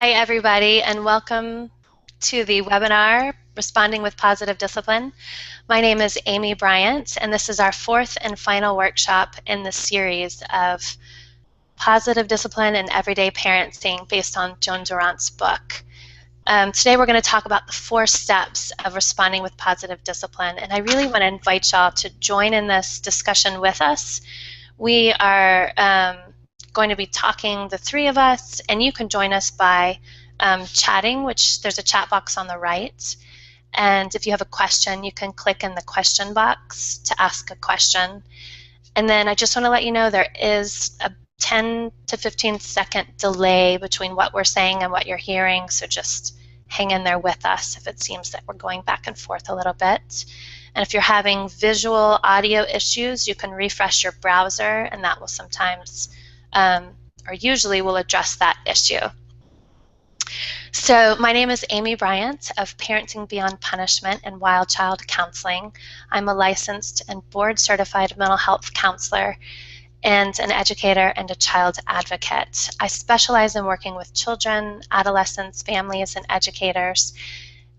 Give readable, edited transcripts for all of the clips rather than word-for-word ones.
Hi, everybody, and welcome to the webinar, Responding with Positive Discipline. My name is Amy Bryant, and this is our fourth and final workshop in the series of Positive Discipline and Everyday Parenting based on Joan Durant's book. Today we're going to talk about the 4 steps of responding with positive discipline, and I really want to invite y'all to join in this discussion with us. We are going to be talking, the 3 of us, and you can join us by chatting, which there's a chat box on the right. And if you have a question, you can click in the question box to ask a question. And then I just want to let you know there is a 10 to 15 second delay between what we're saying and what you're hearing, so just hang in there with us if it seems that we're going back and forth a little bit. And if you're having visual audio issues, you can refresh your browser, and that will sometimes or usually will address that issue. So my name is Amy Bryant of Parenting Beyond Punishment and Wild Child Counseling. I'm a licensed and board-certified mental health counselor and an educator and a child advocate. I specialize in working with children, adolescents, families, and educators.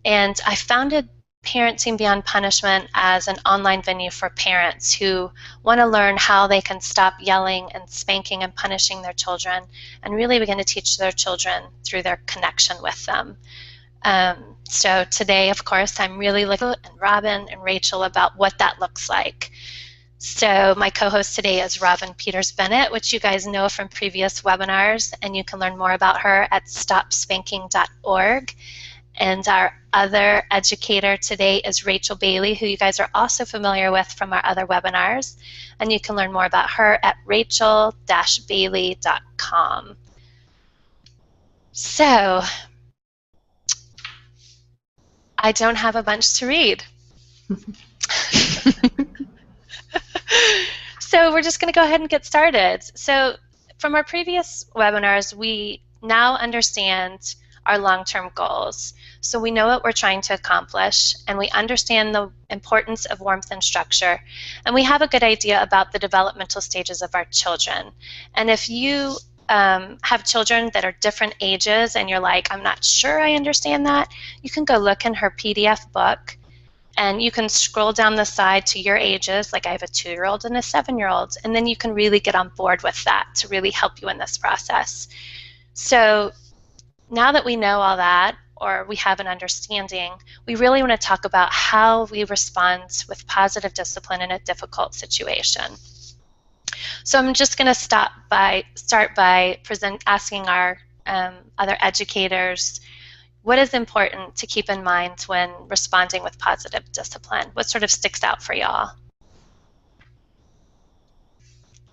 And I founded Parenting Beyond Punishment as an online venue for parents who want to learn how they can stop yelling and spanking and punishing their children and really begin to teach their children through their connection with them. So today, of course, I'm really looking at Robbyn and Rachel about what that looks like. So my co-host today is Robbyn Bennett, which you guys know from previous webinars, and you can learn more about her at stopspanking.org. And our other educator today is Rachel Bailey, who you guys are also familiar with from our other webinars. And you can learn more about her at rachel-bailey.com. So, I don't have a bunch to read. So we're just going to go ahead and get started. So from our previous webinars, we now understand our long-term goals. So we know what we're trying to accomplish, and we understand the importance of warmth and structure, and we have a good idea about the developmental stages of our children. And if you have children that are different ages and you're like, I'm not sure I understand that, you can go look in her PDF book, and you can scroll down the side to your ages, like I have a 2-year-old and a 7-year-old, and then you can really get on board with that to really help you in this process. So now that we know all that, or we have an understanding, we really want to talk about how we respond with positive discipline in a difficult situation. So I'm just going to start by asking our other educators, what is important to keep in mind when responding with positive discipline? What sort of sticks out for y'all?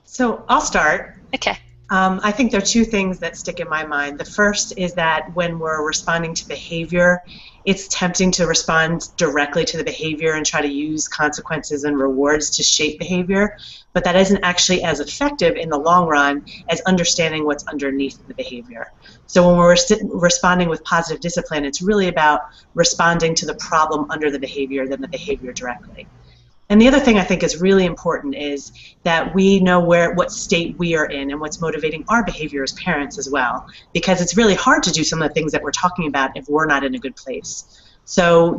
So I'll start. Okay. I think there are 2 things that stick in my mind. The first is that when we're responding to behavior, it's tempting to respond directly to the behavior and try to use consequences and rewards to shape behavior, but that isn't actually as effective in the long run as understanding what's underneath the behavior. So when we're responding with positive discipline, it's really about responding to the problem under the behavior than the behavior directly. And the other thing I think is really important is that we know what state we are in and what's motivating our behavior as parents as well, because it's really hard to do some of the things that we're talking about if we're not in a good place. So,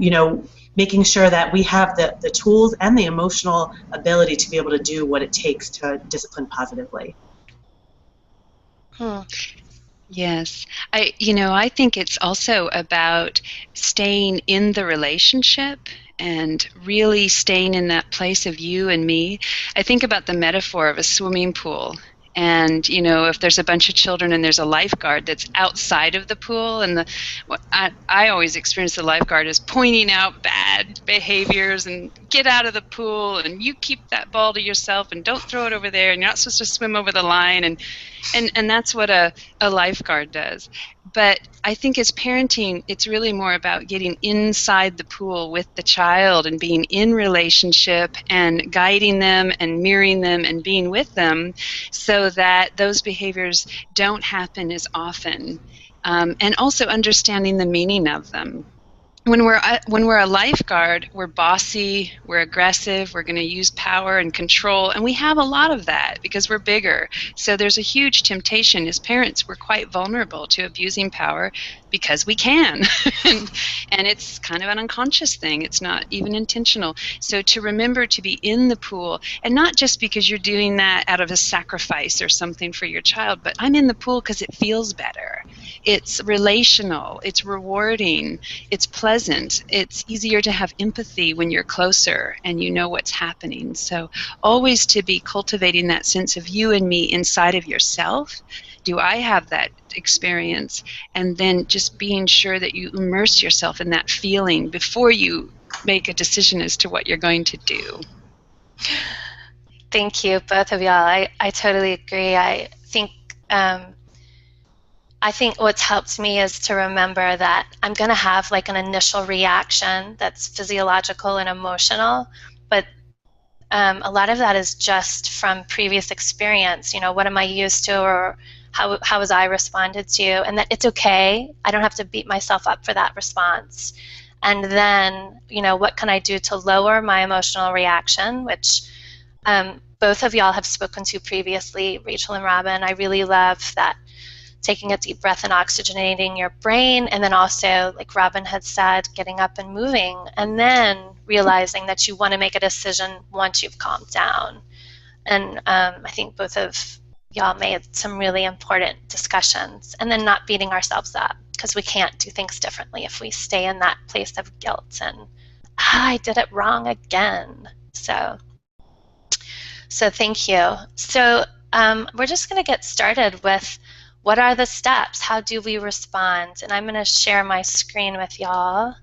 making sure that we have the tools and the emotional ability to be able to do what it takes to discipline positively. Yes. I think it's also about staying in the relationship and really staying in that place of you and me. I think about the metaphor of a swimming pool. And, if there's a bunch of children and there's a lifeguard that's outside of the pool, and I always experience the lifeguard as pointing out bad behaviors and get out of the pool and you keep that ball to yourself and don't throw it over there and you're not supposed to swim over the line. And that's what a lifeguard does. But I think as parenting, it's really more about getting inside the pool with the child and being in relationship and guiding them and mirroring them and being with them so that those behaviors don't happen as often. And also understanding the meaning of them. when we're a lifeguard, we're bossy, we're aggressive, we're going to use power and control, and we have a lot of that because we're bigger. So there's a huge temptation. As parents, we're quite vulnerable to abusing power because we can. and, and it's kind of an unconscious thing. It's not even intentional. So to remember to be in the pool, and not just because you're doing that out of a sacrifice or something for your child, but I'm in the pool because it feels better. It's relational, it's rewarding, it's pleasant. It's easier to have empathy when you're closer and you know what's happening. So always to be cultivating that sense of you and me inside of yourself. Do I have that experience? And then just being sure that you immerse yourself in that feeling before you make a decision as to what you're going to do. Thank you, both of y'all. I totally agree. I think what's helped me is to remember that I'm going to have like an initial reaction that's physiological and emotional, but a lot of that is just from previous experience. You know, what am I used to, or how was I responded to, and that it's okay. I don't have to beat myself up for that response. And then, you know, what can I do to lower my emotional reaction, which both of y'all have spoken to previously, Rachel and Robbyn. I really love that, taking a deep breath and oxygenating your brain, and then also, like Robbyn had said, getting up and moving, and then realizing that you want to make a decision once you've calmed down. And I think both of y'all made some really important discussions, and then not beating ourselves up, because we can't do things differently if we stay in that place of guilt and I did it wrong again. So thank you. So we're just going to get started with, what are the steps? How do we respond? And I'm going to share my screen with y'all.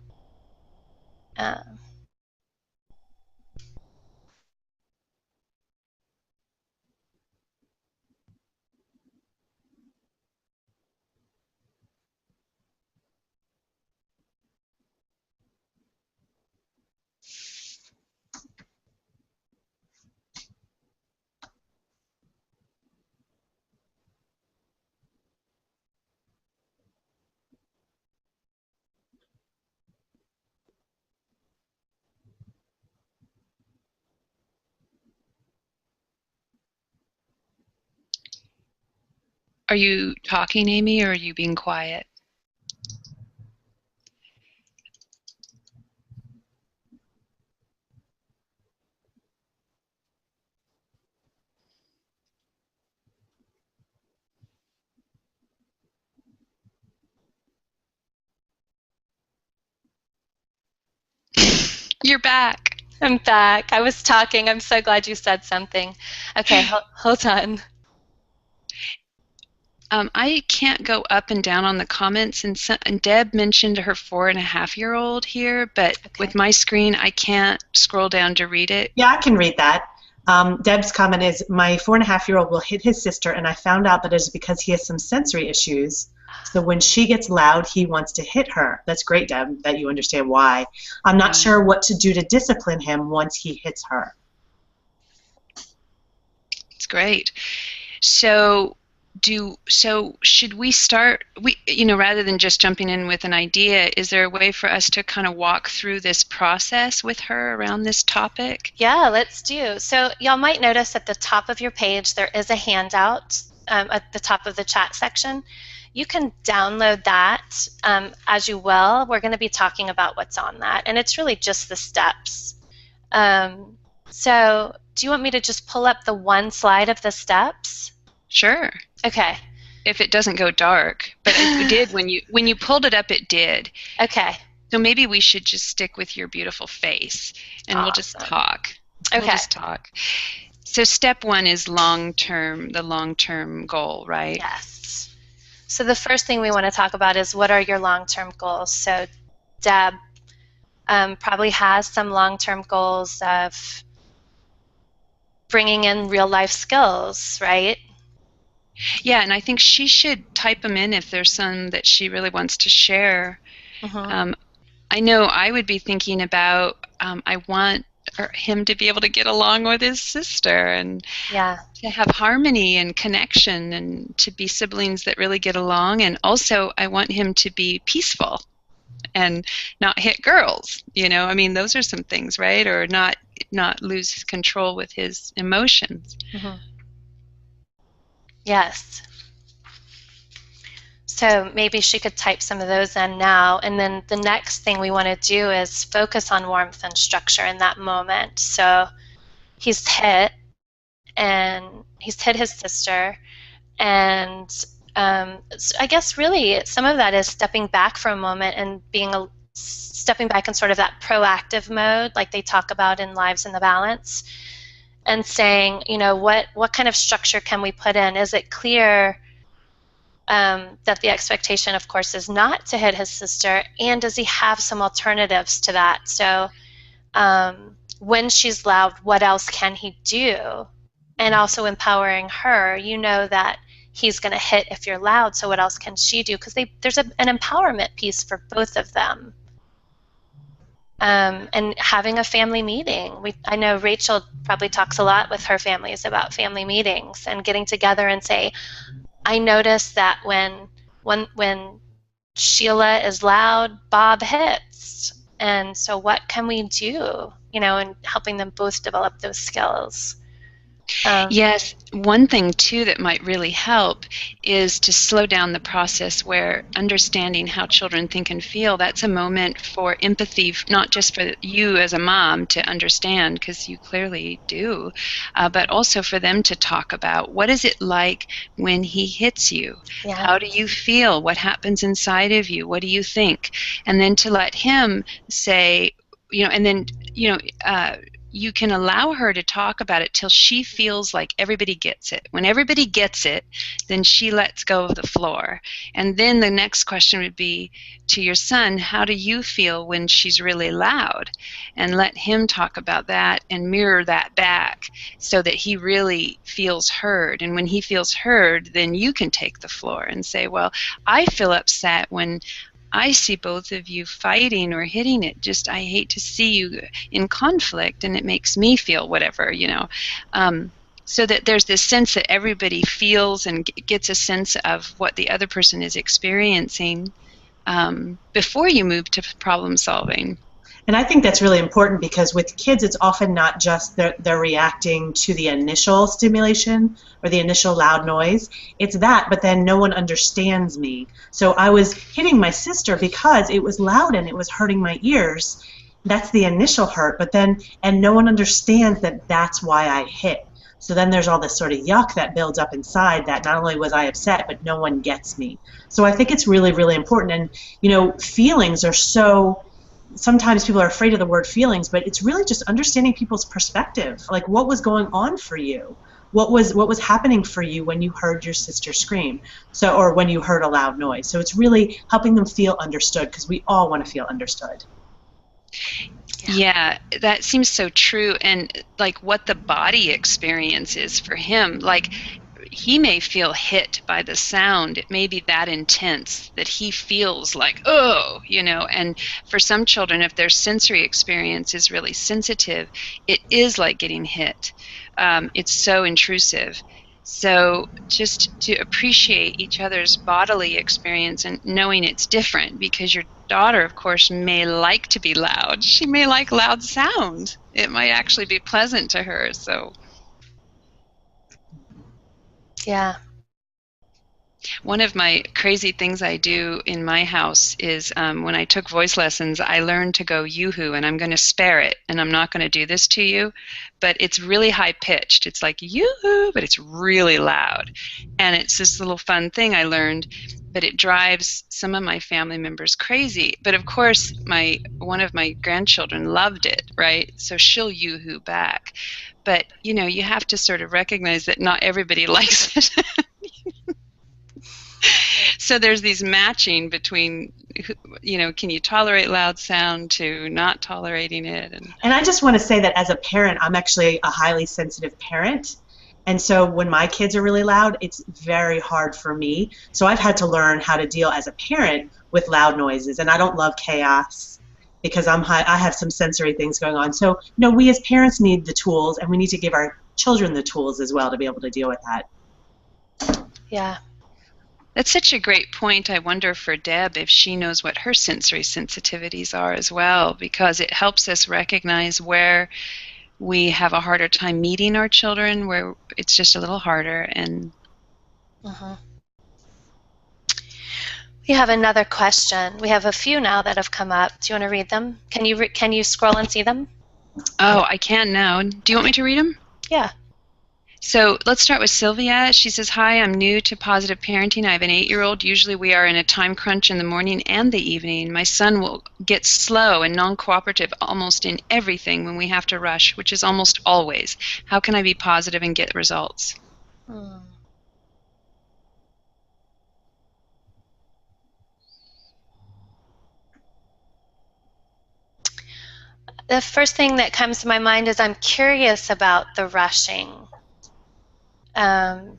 Are you talking, Amy, or are you being quiet? You're back. I'm back. I was talking. I'm so glad you said something. Okay, hold on. I can't go up and down on the comments, and Deb mentioned her 4.5-year-old here, but okay, with my screen, I can't scroll down to read it. Yeah, I can read that. Deb's comment is, my 4.5-year-old will hit his sister, and I found out that it's because he has some sensory issues. So when she gets loud, he wants to hit her. That's great, Deb, that you understand why. I'm not sure what to do to discipline him once he hits her. It's great. So should we start, rather than just jumping in with an idea, is there a way for us to kind of walk through this process with her around this topic? Yeah, let's do. So y'all might notice at the top of your page there is a handout at the top of the chat section. You can download that as you will. We're going to be talking about what's on that, and it's really just the steps. So do you want me to just pull up the one slide of the steps? Sure. Okay. If it doesn't go dark, but it did when you pulled it up, it did. Okay. So maybe we should just stick with your beautiful face, and awesome. We'll just talk. Okay. We'll just talk. So step one is the long-term goal, right? Yes. So the first thing we want to talk about is, what are your long-term goals? So Deb probably has some long-term goals of bringing in real-life skills, right? Yeah, and I think she should type them in if there's some that she really wants to share. Mm-hmm. I know I would be thinking about, I want him to be able to get along with his sister, and to have harmony and connection, and to be siblings that really get along. And also I want him to be peaceful. and not hit girls. I mean, those are some things, right? Or not lose control with his emotions. Mm-hmm. Yes. So maybe she could type some of those in now, and then the next thing we want to do is focus on warmth and structure in that moment. So he's hit his sister, and so I guess really some of that is stepping back for a moment and stepping back in sort of that proactive mode, like they talk about in Lives in the Balance, and saying, what kind of structure can we put in? Is it clear that the expectation, of course, is not to hit his sister, and does he have some alternatives to that? So when she's loud, what else can he do? And also empowering her, that he's going to hit if you're loud, so what else can she do? Because there's an empowerment piece for both of them. And having a family meeting. I know Rachel probably talks a lot with her families about family meetings and getting together and say, I notice that when Sheila is loud, Bob hits. And so what can we do, and helping them both develop those skills. Yes, one thing too that might really help is to slow down the process where understanding how children think and feel, that's a moment for empathy, not just for you as a mom to understand, because you clearly do, but also for them to talk about what is it like when he hits you? Yeah. How do you feel? What happens inside of you? What do you think? And then to let him say, and then, you can allow her to talk about it till she feels like everybody gets it. When everybody gets it, then she lets go of the floor. And then the next question would be to your son, how do you feel when she's really loud? And let him talk about that and mirror that back so that he really feels heard. And when he feels heard, then you can take the floor and say, well, I feel upset when I see both of you fighting or hitting it. Just, I hate to see you in conflict, and it makes me feel whatever, so that there's this sense that everybody feels and gets a sense of what the other person is experiencing before you move to problem solving. And I think that's really important, because with kids, it's often not just they're reacting to the initial stimulation or the initial loud noise. It's that, but then no one understands me. So I was hitting my sister because it was loud and it was hurting my ears. That's the initial hurt, and no one understands that that's why I hit. So then there's all this sort of yuck that builds up inside, that not only was I upset, but no one gets me. So I think it's really, really important. And, feelings are so... Sometimes people are afraid of the word feelings, but it's really just understanding people's perspective. Like, what was going on for you? What was happening for you when you heard your sister scream? Or when you heard a loud noise. So it's really helping them feel understood, because we all want to feel understood. Yeah, that seems so true. And like what the body experience is for him, like he may feel hit by the sound. It may be that intense that he feels like, oh, and for some children, if their sensory experience is really sensitive, it is like getting hit. It's so intrusive. So just to appreciate each other's bodily experience and knowing it's different, because your daughter, of course, may like to be loud. She may like loud sound. It might actually be pleasant to her. So yeah. One of my crazy things I do in my house is when I took voice lessons, I learned to go yoo-hoo, and I'm going to spare it, and I'm not going to do this to you, but it's really high-pitched. It's like yoo-hoo, but it's really loud. And it's this little fun thing I learned, but it drives some of my family members crazy. But of course, one of my grandchildren loved it, right? So she'll yoo-hoo back. But, you have to sort of recognize that not everybody likes it. So there's these matching between, can you tolerate loud sound to not tolerating it? And I just want to say that as a parent, I'm actually a highly sensitive parent. And so when my kids are really loud, it's very hard for me. So I've had to learn how to deal as a parent with loud noises. And I don't love chaos, because I have some sensory things going on. So, we as parents need the tools, and we need to give our children the tools as well to be able to deal with that. Yeah. That's such a great point. I wonder for Deb if she knows what her sensory sensitivities are as well, because it helps us recognize where we have a harder time meeting our children, where it's just a little harder. And Mhm. We have another question. We have a few now that have come up. Do you want to read them? Can you scroll and see them? oh, I can now. Do you want me to read them? Yeah. So let's start with Sylvia. She says, hi, I'm new to positive parenting. I have an 8-year-old. Usually we are in a time crunch in the morning and the evening. My son will get slow and non-cooperative almost in everything when we have to rush, which is almost always. How can I be positive and get results? Hmm. The first thing that comes to my mind is I'm curious about the rushing, um,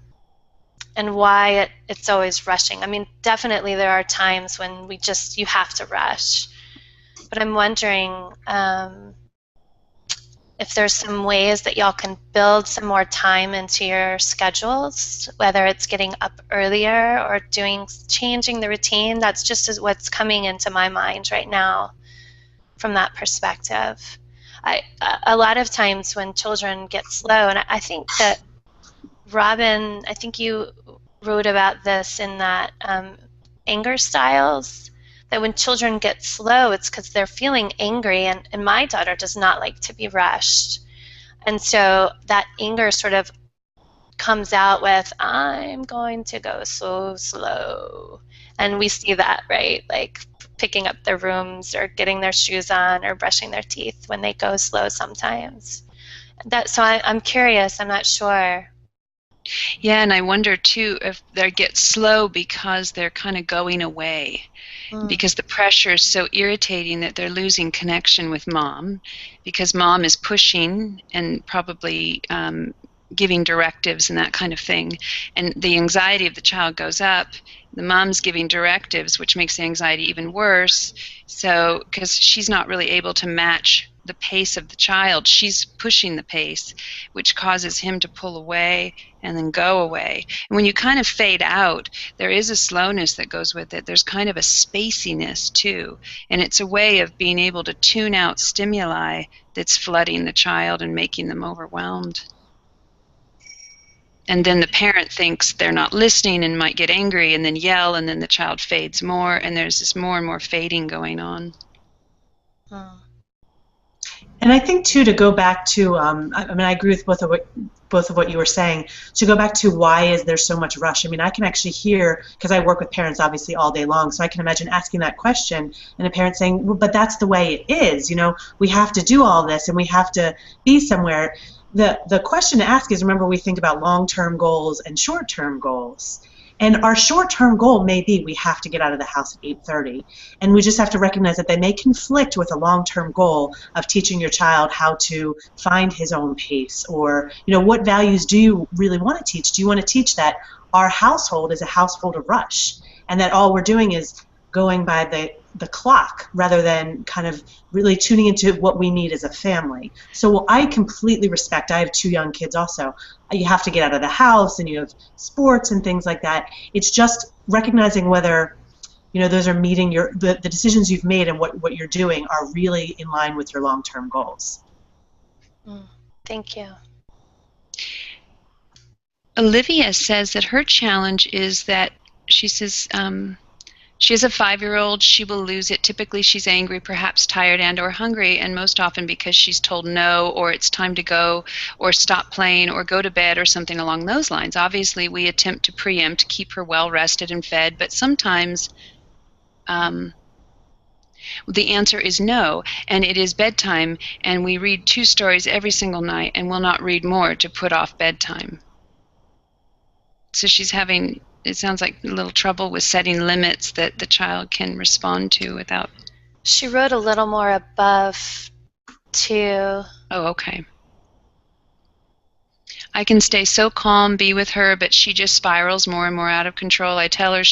and why it's always rushing. I mean, definitely there are times when you have to rush. But I'm wondering if there's some ways that y'all can build some more time into your schedules, whether it's getting up earlier or changing the routine. That's just what's coming into my mind right now from that perspective. A lot of times when children get slow, and I think that Robbyn, I think you wrote about this in that anger styles, that when children get slow, it's because they're feeling angry, and my daughter does not like to be rushed. And so that anger sort of comes out with, I'm going to go so slow. And we see that, right? Like picking up their rooms or getting their shoes on or brushing their teeth when they go slow sometimes. So I'm curious, I'm not sure. Yeah, and I wonder too if they get slow because they're kind of going away, because the pressure is so irritating that they're losing connection with mom, because mom is pushing and probably giving directives and that kind of thing. And the anxiety of the child goes up. The mom's giving directives, which makes the anxiety even worse. So, because she's not really able to match the pace of the child, she's pushing the pace, which causes him to pull away and then go away. And when you kind of fade out, there is a slowness that goes with it. There's kind of a spaciness too. And it's a way of being able to tune out stimuli that's flooding the child and making them overwhelmed. And then the parent thinks they're not listening and might get angry and then yell, and then the child fades more, and there's this more and more fading going on. And I think too, to go back to, I mean, I agree with both of what you were saying. To go back to why is there so much rush? I mean, I can actually hear, because I work with parents obviously all day long, so I can imagine asking that question and a parent saying, well, but that's the way it is. You know, we have to do all this and we have to be somewhere. The question to ask is, remember, we think about long-term goals and short-term goals. And our short-term goal may be we have to get out of the house at 8:30. And we just have to recognize that they may conflict with a long-term goal of teaching your child how to find his own pace, or, you know, what values do you really want to teach? Do you want to teach that our household is a household of rush, and that all we're doing is going by the clock rather than kind of really tuning into what we need as a family? So I completely respect, I have 2 young kids also. You have to get out of the house and you have sports and things like that. It's just recognizing whether, you know, those are meeting the decisions you've made and what you're doing are really in line with your long-term goals. Thank you. Olivia says that her challenge is that she says she has a 5-year-old. She will lose it. Typically she's angry, perhaps tired and or hungry, and most often because she's told no, or it's time to go, or stop playing, or go to bed, or something along those lines. Obviously we attempt to preempt, keep her well rested and fed, but sometimes the answer is no, and it is bedtime, and we read 2 stories every single night and will not read more to put off bedtime. So she's having, it sounds like, a little trouble with setting limits that the child can respond to without. She wrote a little more above 2. Oh, okay. I can stay so calm, be with her, but she just spirals more and more out of control. I tell her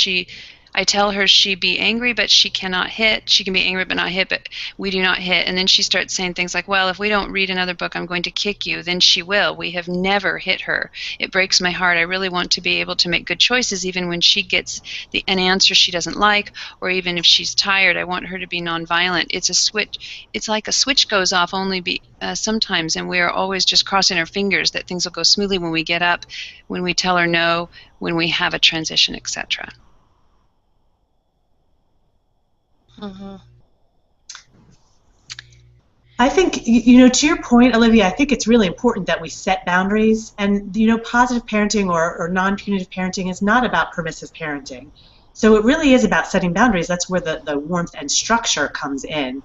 I tell her she be angry, but she cannot hit. She can be angry but not hit, but we do not hit. And then she starts saying things like, well, if we don't read another book, I'm going to kick you. Then she will. We have never hit her. It breaks my heart. I really want to be able to make good choices even when she gets an answer she doesn't like, or even if she's tired. I want her to be nonviolent. It's a switch. It's like a switch goes off only sometimes, and we are always just crossing our fingers that things will go smoothly when we get up, when we tell her no, when we have a transition, etc. Mm-hmm. I think, to your point, Olivia, I think it's really important that we set boundaries. And, positive parenting or non-punitive parenting is not about permissive parenting. So it really is about setting boundaries. That's where the warmth and structure comes in.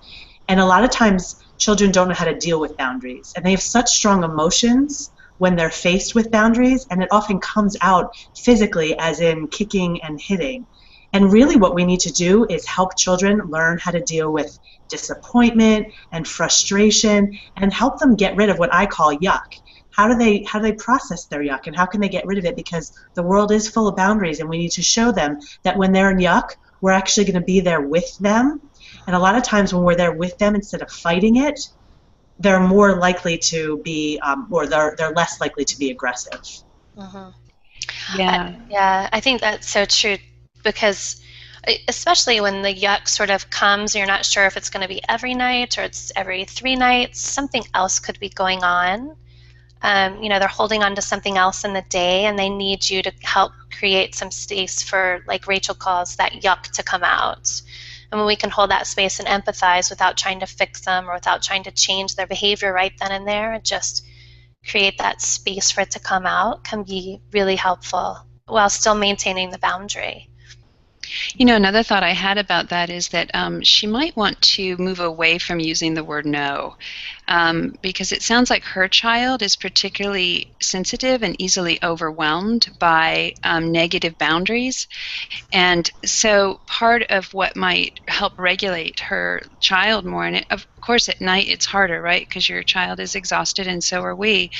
And a lot of times children don't know how to deal with boundaries. And they have such strong emotions when they're faced with boundaries, and it often comes out physically, as in kicking and hitting. And really what we need to do is help children learn how to deal with disappointment and frustration, and help them get rid of what I call yuck. How do they process their yuck, and how can they get rid of it? Because the world is full of boundaries, and we need to show them that when they're in yuck, we're actually going to be there with them. And a lot of times when we're there with them instead of fighting it, they're more likely to be, or they're less likely to be aggressive. Mm-hmm. Yeah. I think that's so true, because especially when the yuck sort of comes, you're not sure if it's going to be every night or it's every 3 nights. Something else could be going on. They're holding on to something else in the day, and they need you to help create some space for, like Rachel calls, that yuck to come out. And when we can hold that space and empathize without trying to fix them or without trying to change their behavior right then and there, and just create that space for it to come out, can be really helpful while still maintaining the boundary. Another thought I had about that is that she might want to move away from using the word no, because it sounds like her child is particularly sensitive and easily overwhelmed by negative boundaries. And so part of what might help regulate her child more, and of course at night it's harder, right, because your child is exhausted and so are we,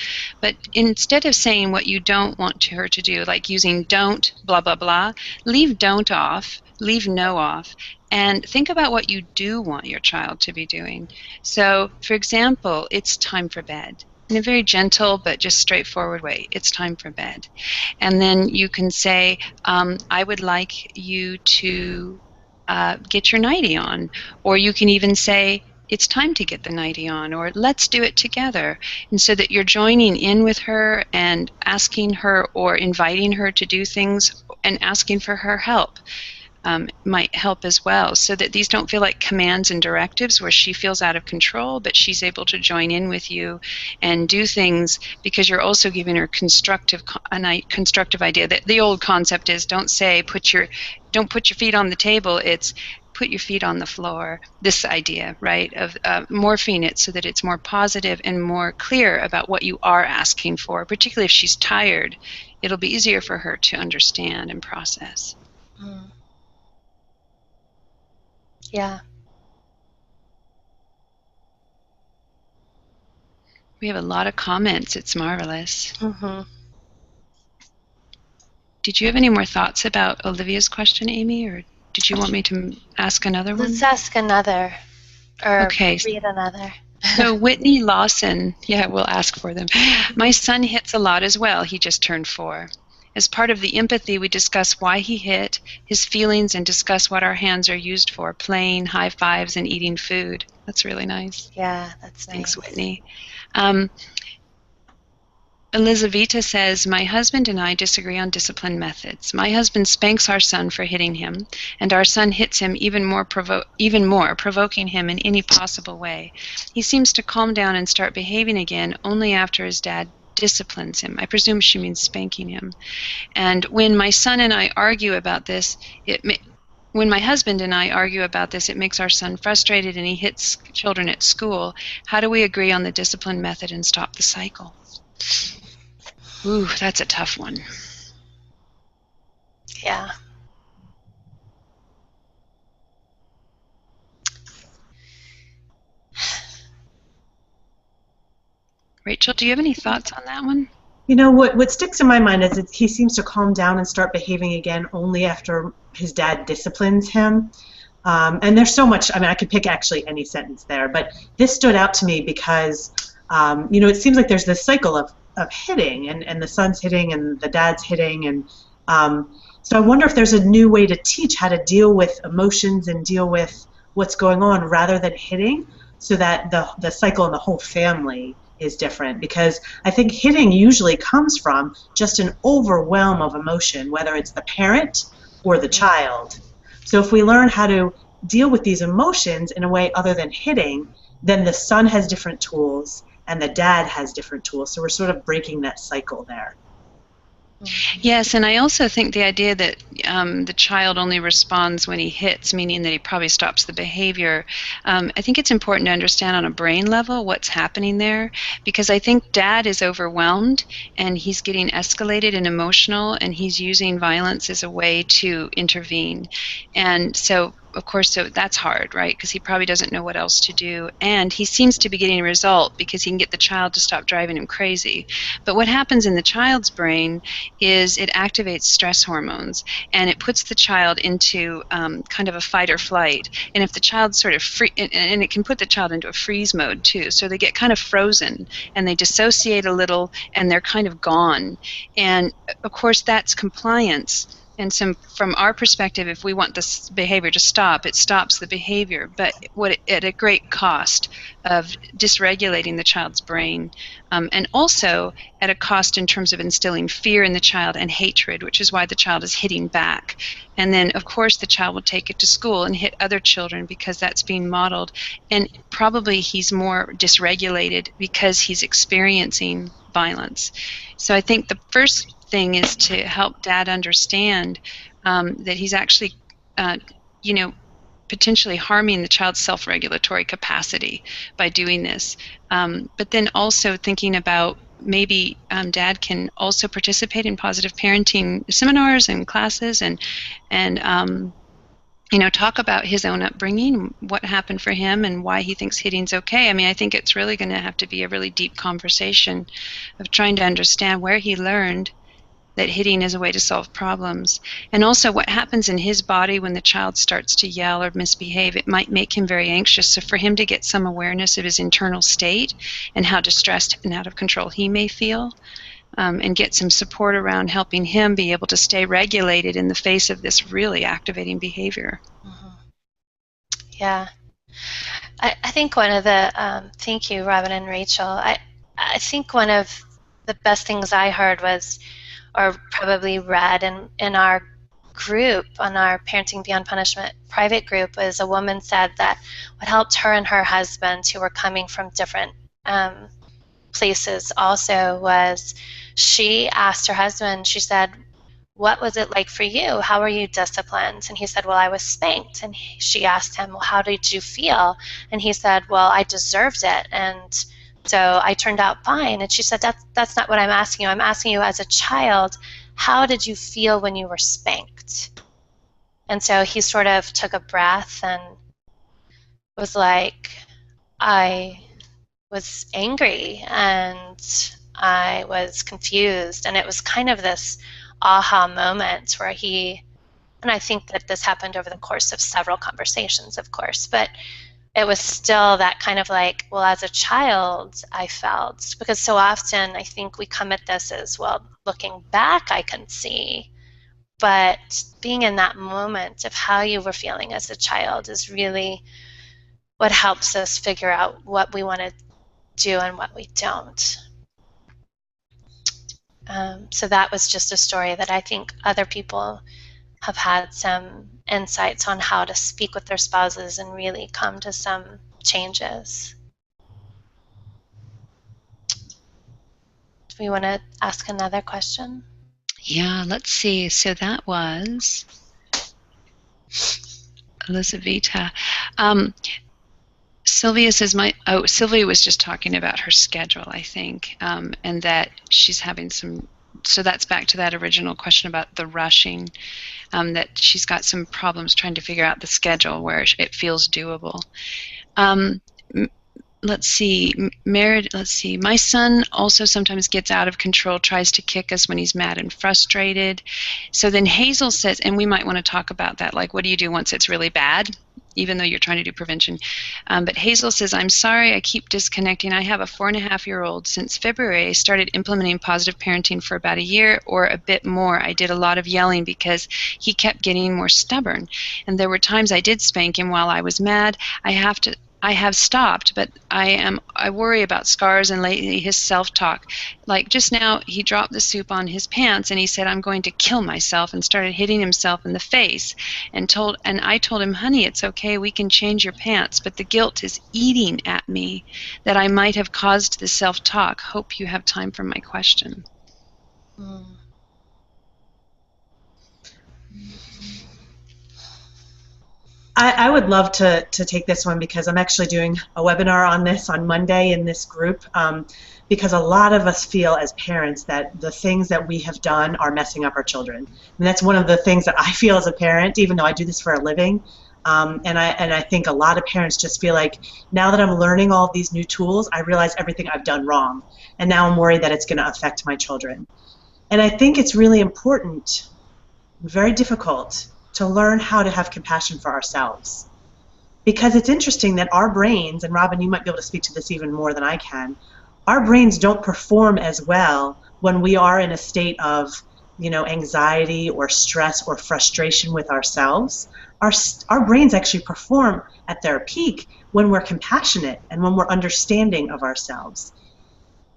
but instead of saying what you don't want her to do, like using don't blah blah blah, leave don't off, leave no off, and think about what you do want your child to be doing. So for example, it's time for bed, in a very gentle but just straightforward way. It's time for bed. And then you can say, I would like you to get your nightie on. Or you can even say, it's time to get the nightie on, or let's do it together. And so that you're joining in with her and asking her or inviting her to do things and asking for her help. Might help as well, so that these don't feel like commands and directives where she feels out of control, but she's able to join in with you and do things because you're also giving her a constructive idea. That the old concept is don't put your feet on the table, it's put your feet on the floor. This idea, right, of morphing it so that it's more positive and more clear about what you are asking for, particularly if she's tired. It'll be easier for her to understand and process. Mm. Yeah. We have a lot of comments. It's marvelous. Mm-hmm. Did you have any more thoughts about Olivia's question, Amy, or did you want me to ask another one? Let's ask another, or okay. Read another. So Whitney Lawson, yeah, we'll ask for them. My son hits a lot as well. He just turned 4. As part of the empathy, we discuss why he hit, his feelings, and discuss what our hands are used for, playing, high fives, and eating food. That's really nice. Yeah, that's nice. Thanks, Whitney. Elizaveta says, my husband and I disagree on discipline methods. My husband spanks our son for hitting him, and our son hits him even more, provoking him in any possible way. He seems to calm down and start behaving again only after his dad disciplines him. I presume she means spanking him. And when my son and I argue about this, when my husband and I argue about this, it makes our son frustrated and he hits children at school. How do we agree on the discipline method and stop the cycle? Ooh, that's a tough one. Yeah. Rachel, do you have any thoughts on that one? What sticks in my mind is that he seems to calm down and start behaving again only after his dad disciplines him. And there's so much, I mean, I could pick actually any sentence there, but this stood out to me because, it seems like there's this cycle of hitting, and the son's hitting and the dad's hitting. And so I wonder if there's a new way to teach how to deal with emotions and deal with what's going on rather than hitting, so that the cycle in the whole family is different. Because I think hitting usually comes from just an overwhelm of emotion, whether it's the parent or the child. So if we learn how to deal with these emotions in a way other than hitting, then the son has different tools and the dad has different tools. So we're sort of breaking that cycle there. Yes, and I also think the idea that the child only responds when he hits, meaning that he probably stops the behavior, I think it's important to understand on a brain level what's happening there, because I think dad is overwhelmed and he's getting escalated and emotional, and he's using violence as a way to intervene. And so of course, so that's hard, right? Because he probably doesn't know what else to do. And he seems to be getting a result because he can get the child to stop driving him crazy. But what happens in the child's brain is it activates stress hormones, and it puts the child into kind of a fight or flight. And if the child's sort of free, and it can put the child into a freeze mode too. So they get kind of frozen and they dissociate a little and they're kind of gone. And of course, that's compliance. And so from our perspective, if we want this behavior to stop, it stops the behavior, but at a great cost of dysregulating the child's brain, and also at a cost in terms of instilling fear in the child and hatred, which is why the child is hitting back. And then, of course, the child will take it to school and hit other children because that's being modeled. And probably he's more dysregulated because he's experiencing violence. So I think the first thing is to help dad understand that he's actually, potentially harming the child's self-regulatory capacity by doing this. But then also thinking about maybe dad can also participate in positive parenting seminars and classes and talk about his own upbringing, what happened for him, and why he thinks hitting's okay. I mean, I think it's really going to have to be a really deep conversation of trying to understand where he learned that hitting is a way to solve problems, and also what happens in his body when the child starts to yell or misbehave. It might make him very anxious, so for him to get some awareness of his internal state and how distressed and out of control he may feel, and get some support around helping him be able to stay regulated in the face of this really activating behavior. Mm-hmm. Yeah. I think one of the, thank you, Robbyn and Rachel, I think one of the best things I heard was, or probably read in our group, on our Parenting Beyond Punishment private group, was a woman said that what helped her and her husband, who were coming from different places also, was she asked her husband, she said, what was it like for you? How were you disciplined? And he said, well, I was spanked. And she asked him, well, how did you feel? And he said, well, I deserved it. And so I turned out fine. And she said, that's not what I'm asking you. I'm asking you as a child, how did you feel when you were spanked? And so he sort of took a breath and was like, I was angry and I was confused. And it was kind of this aha moment where and I think that this happened over the course of several conversations, of course, but it was still that kind of like, well, as a child, I felt, because so often I think we come at this as, well, looking back, I can see, but being in that moment of how you were feeling as a child is really what helps us figure out what we want to do and what we don't. So that was just a story that I think other people have had some insights on how to speak with their spouses and really come to some changes. Do we want to ask another question? Yeah, let's see. So that was Elizaveta. Sylvia says, Sylvia was just talking about her schedule, I think, and that she's having some, so that's back to that original question about the rushing, that she's got some problems trying to figure out the schedule where it feels doable. let's see, married, let's see, my son also sometimes gets out of control, tries to kick us when he's mad and frustrated. So then Hazel says, and we might want to talk about that, like, what do you do once it's really bad, even though you're trying to do prevention? But Hazel says, I'm sorry, I keep disconnecting. I have a 4.5-year-old. Since February, I started implementing positive parenting for about a year or a bit more. I did a lot of yelling because he kept getting more stubborn. And there were times I did spank him while I was mad. I have stopped, but I worry about scars and lately his self-talk. Like just now, he dropped the soup on his pants and he said, I'm going to kill myself, and started hitting himself in the face, and I told him, honey, it's okay, we can change your pants, but the guilt is eating at me that I might have caused the self-talk. Hope you have time for my question. I would love to take this one, because I'm actually doing a webinar on this on Monday in this group, because a lot of us feel as parents that the things that we have done are messing up our children. And that's one of the things that I feel as a parent, even though I do this for a living. And I think a lot of parents just feel like, now that I'm learning all these new tools, I realize everything I've done wrong. And now I'm worried that it's going to affect my children. And I think it's really important, very difficult, to learn how to have compassion for ourselves. Because it's interesting that our brains, and Robbyn, you might be able to speak to this even more than I can, our brains don't perform as well when we are in a state of, anxiety or stress or frustration with ourselves. Our brains actually perform at their peak when we're compassionate and when we're understanding of ourselves.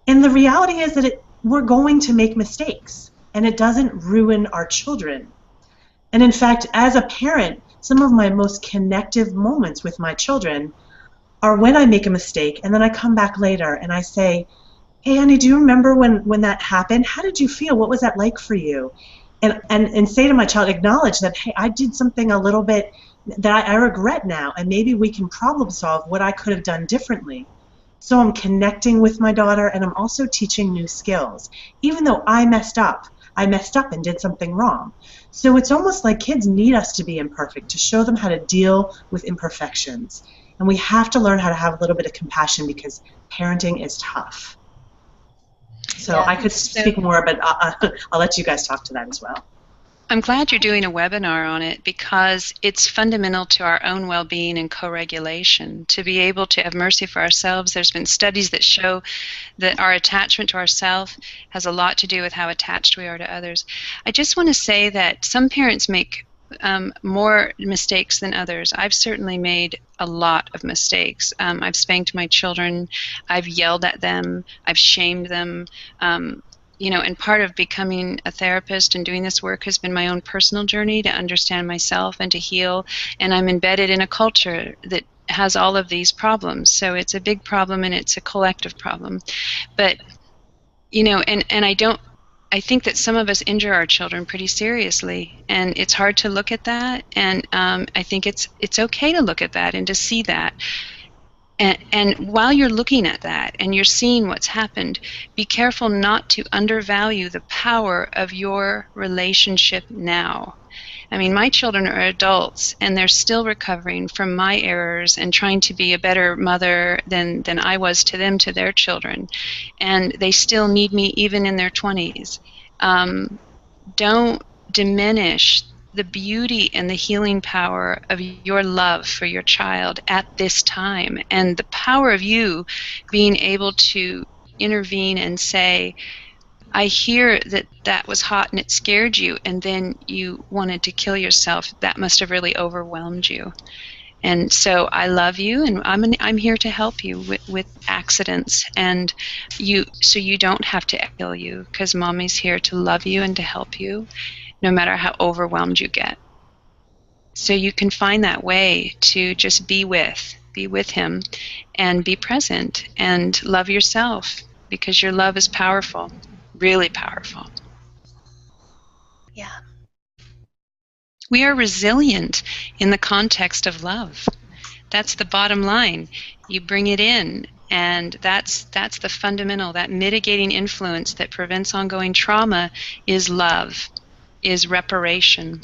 And the reality is that we're going to make mistakes, and it doesn't ruin our children. And in fact, as a parent, some of my most connective moments with my children are when I make a mistake and then I come back later and I say, hey, honey, do you remember when that happened? How did you feel? What was that like for you? And say to my child, acknowledge that, hey, I did something a little bit that I regret now, and maybe we can problem solve what I could have done differently. So I'm connecting with my daughter, and I'm also teaching new skills. Even though I messed up and did something wrong. So it's almost like kids need us to be imperfect, to show them how to deal with imperfections. And we have to learn how to have a little bit of compassion, because parenting is tough. So yeah, I could speak more, but I'll let you guys talk to that as well. I'm glad you're doing a webinar on it, because it's fundamental to our own well-being and co-regulation, to be able to have mercy for ourselves. There's been studies that show that our attachment to ourselves has a lot to do with how attached we are to others. I just want to say that some parents make more mistakes than others. I've certainly made a lot of mistakes. I've spanked my children, I've yelled at them, I've shamed them. And part of becoming a therapist and doing this work has been my own personal journey to understand myself and to heal. And I'm embedded in a culture that has all of these problems. So it's a big problem, and it's a collective problem. But, I think that some of us injure our children pretty seriously, and it's hard to look at that. And I think it's okay to look at that and to see that. And while you're looking at that and you're seeing what's happened, be careful not to undervalue the power of your relationship now. I mean, my children are adults, and they're still recovering from my errors and trying to be a better mother than I was to them, to their children. And they still need me even in their 20s. Don't diminish the beauty and the healing power of your love for your child at this time, and the power of you being able to intervene and say, I hear that was hot and it scared you, and then you wanted to kill yourself. That must have really overwhelmed you. And so I love you, and I'm here to help you with accidents, and so you don't have to kill you, because Mommy's here to love you and to help you, no matter how overwhelmed you get. So you can find that way to just be with him and be present and love yourself, because your love is powerful, really powerful. Yeah. We are resilient in the context of love. That's the bottom line. You bring it in, and that's the fundamental, that mitigating influence that prevents ongoing trauma is love, is reparation.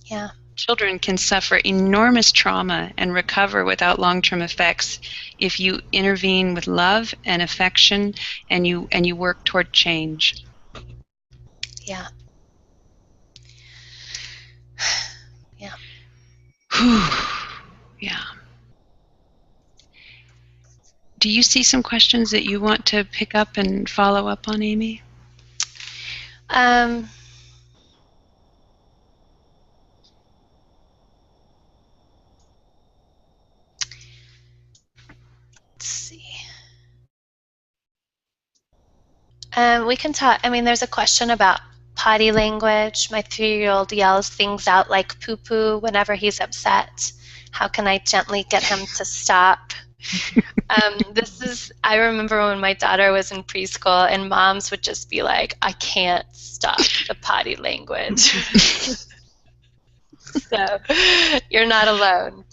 Yeah. children can suffer enormous trauma and recover without long-term effects if you intervene with love and affection and you work toward change. Yeah. Yeah. Yeah. Do you see some questions that you want to pick up and follow up on, Amy? Let's see. We can talk. I mean, there's a question about potty language. My 3-year-old yells things out like poo-poo whenever he's upset. How can I gently get him to stop? I remember when my daughter was in preschool and moms would just be like, I can't stop the potty language. So you're not alone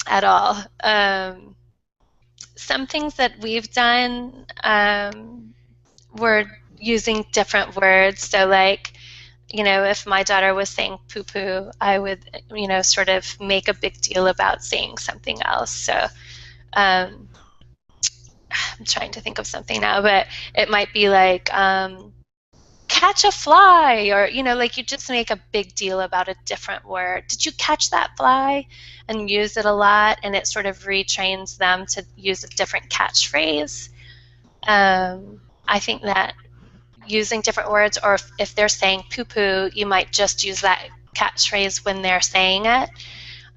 at all. Some things that we've done, we're using different words. So like, if my daughter was saying poo-poo, I would, sort of make a big deal about saying something else. So I'm trying to think of something now, but it might be like catch a fly, or like you just make a big deal about a different word. Did you catch that fly? And use it a lot, and it sort of retrains them to use a different catchphrase. I think that using different words, or if they're saying poo-poo, you might just use that catchphrase when they're saying it.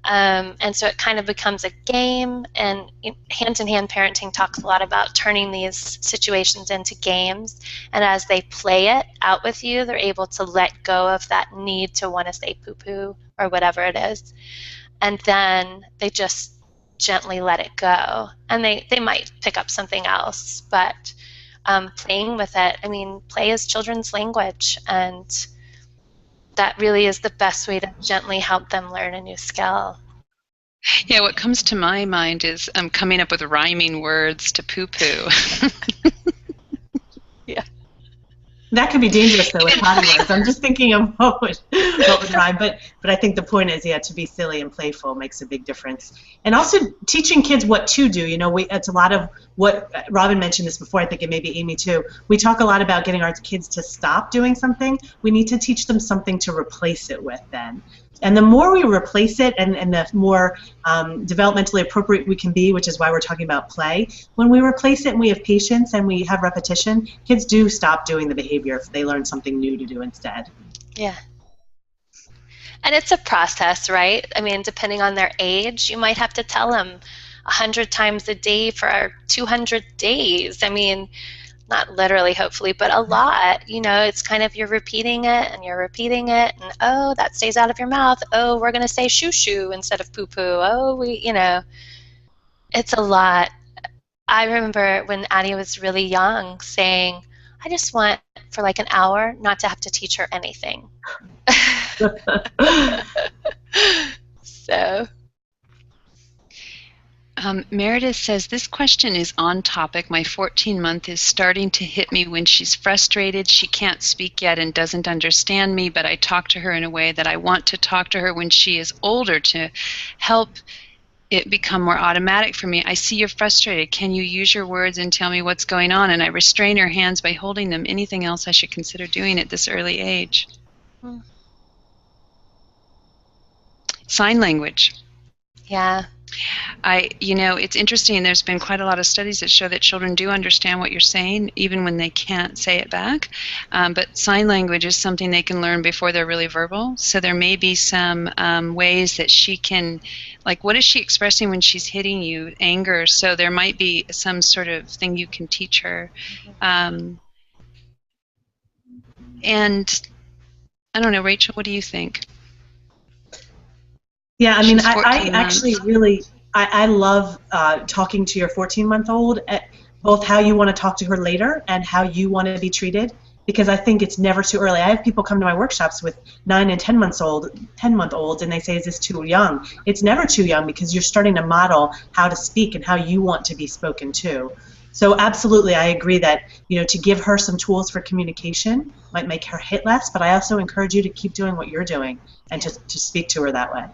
And so it kind of becomes a game, and hand-in-hand parenting talks a lot about turning these situations into games, and as they play it out with you, they're able to let go of that need to want to say poo-poo or whatever it is, and then they just gently let it go, and they might pick up something else, but playing with it, I mean, play is children's language, and that really is the best way to gently help them learn a new skill. Yeah, what comes to my mind is coming up with rhyming words to poo-poo. Yeah. That could be dangerous, though, with potty words. I'm just thinking of what would rhyme, but I think the point is, to be silly and playful makes a big difference. And also teaching kids what to do. It's a lot of what Robbyn mentioned this before. I think it may be Amy too. We talk a lot about getting our kids to stop doing something. We need to teach them something to replace it with then. And the more we replace it, and the more developmentally appropriate we can be, which is why we're talking about play, when we replace it and we have patience and we have repetition, kids do stop doing the behavior if they learn something new to do instead. Yeah. And it's a process, right? I mean, depending on their age, you might have to tell them 100 times a day for 200 days. I mean, not literally, hopefully, but a lot. It's kind of you're repeating it, and and oh, that stays out of your mouth. Oh, we're going to say shoo-shoo instead of poo-poo. Oh, it's a lot. I remember when Addie was really young saying, I just want for like an hour not to have to teach her anything. So... Meredith says, this question is on topic. My 14-month is starting to hit me when she's frustrated. She can't speak yet and doesn't understand me, but I talk to her in a way that I want to talk to her when she is older to help it become more automatic for me. I see you're frustrated. Can you use your words and tell me what's going on? And I restrain her hands by holding them. Anything else I should consider doing at this early age? Sign language. Yeah. It's interesting. There's been quite a lot of studies that show that children do understand what you're saying, even when they can't say it back. But sign language is something they can learn before they're really verbal. So there may be some ways that she can, like, what is she expressing when she's hitting you? Anger. So there might be some sort of thing you can teach her. And I don't know, Rachel, what do you think? Yeah, I mean, I actually really, I love talking to your 14-month-old, both how you want to talk to her later and how you want to be treated, because I think it's never too early. I have people come to my workshops with 9 and 10-month-olds, and they say, is this too young? It's never too young, because you're starting to model how to speak and how you want to be spoken to. So absolutely, I agree that, to give her some tools for communication might make her hit less, but I also encourage you to keep doing what you're doing and to speak to her that way.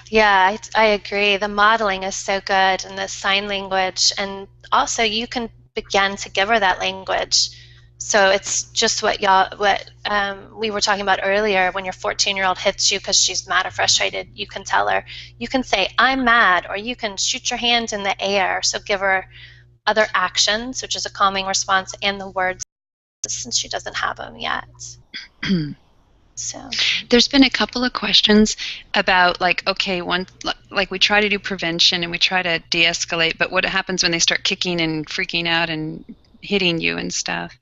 Yeah, I agree. The modeling is so good, and the sign language, and also you can begin to give her that language. So it's just what we were talking about earlier. When your 14-year-old hits you because she's mad or frustrated, you can tell her, you can say, "I'm mad," or you can shoot your hand in the air. So give her other actions, which is a calming response, and the words, since she doesn't have them yet. So there's been a couple of questions about like we try to do prevention and we try to de-escalate, but what happens when they start kicking and freaking out and hitting you and stuff?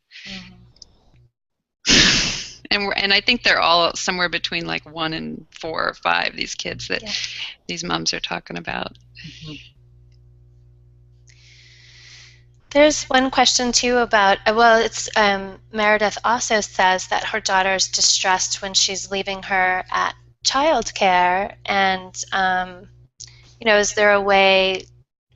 And I think they're all somewhere between like 1 and 4 or 5, these kids that these moms are talking about. There's one question too about, it's Meredith also says that her daughter's distressed when she's leaving her at childcare, and is there a way,